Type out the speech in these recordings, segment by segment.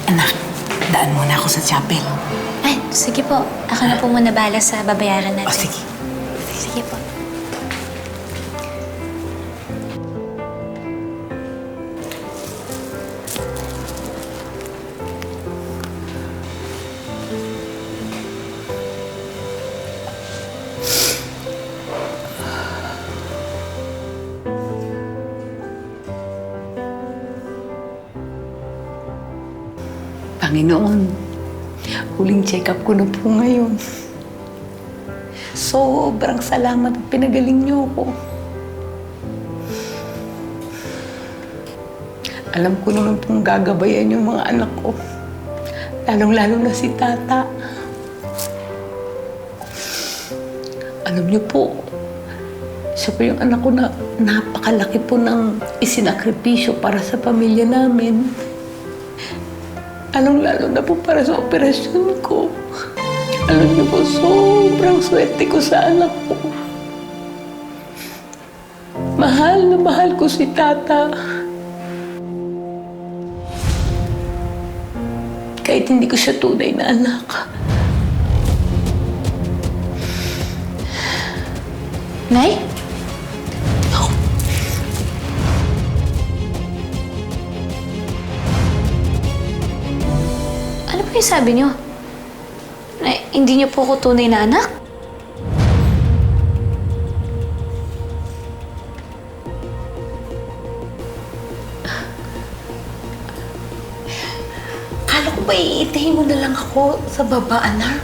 Anak, daan muna ako sa chapel. Ay, sige po. Ako na po muna bahala sa babayaran natin. O, sige. Sige po. Panginoon, huling check-up ko na po ngayon. Sobrang salamat at pinagaling niyo ako. Alam ko naman pong gagabayan yung mga anak ko. Lalong-lalo na si Tata. Alam niyo po, siya po yung anak ko na napakalaki po ng isinakripisyo para sa pamilya namin. Lalong-lalo na po para sa operasyon ko. Alam niyo po, sobrang swerte ko sa anak ko. Mahal na mahal ko si Tata. Kahit hindi ko siya tunay na anak. Nay? Ano po yung sabi niyo? Na hindi niyo po ako tunay na anak? Kala ko ba iitahin mo na lang ako sa baba, anak?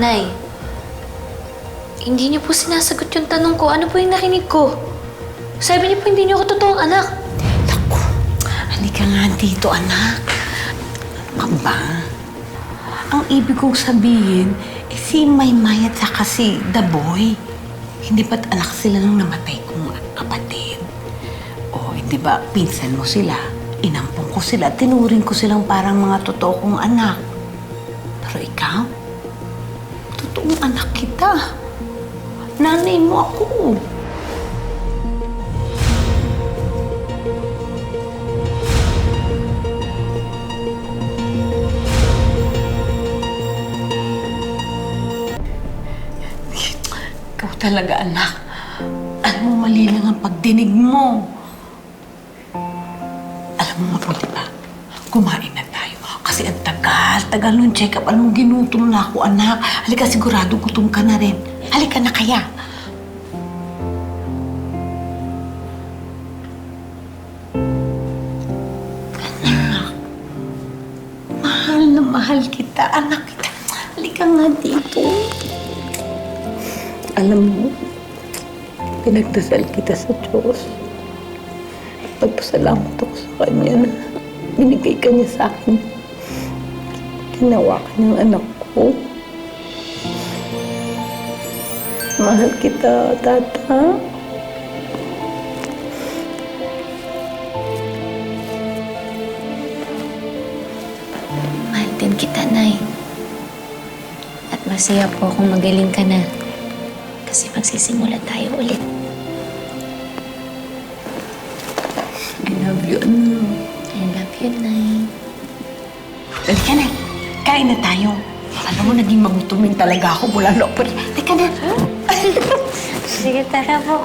Nay, hindi niyo po sinasagot yung tanong ko. Ano po yung narinig ko? Sabi niyo po hindi niyo ako totoong anak. Naku, halika nga dito, anak. Ano ba? Ang ibig kong sabihin, si Maymay at saka si The Boy, hindi ba't anak sila nung namatay kong kapatid? O, hindi ba pinsan mo sila? Inampong ko sila, tinuring ko silang parang mga totoo kong anak. Pero ikaw, totoong anak kita. Nanay mo ako. Ikaw talaga, anak. Alam mo, mali lang ang pagdinig mo. Alam mo mabuti ba? Kumain na tayo. Kasi ang tagal nung check-up. Alam mo, ginutom na ako, anak. Halika, sigurado gutom ka na rin. Halika na kaya. Anak, mahal na mahal kita. Anak kita. Halika nga dito. Alam mo, pinagdasal kita sa Diyos. Pagpasalamat ako sa Kanya na binigay ka niya sa akin. Ginawa ka niyang anak ko. Mahal kita, Tata. Mahal din kita, Nay. At masaya po akong magaling ka na. Kasi magsisimula tayo ulit. I love you, anak. I love you, Nay. Halika na. Kain na tayo. Alam mo, naging magutumin talaga ako mula na opera. Halika na. Sige, tara po.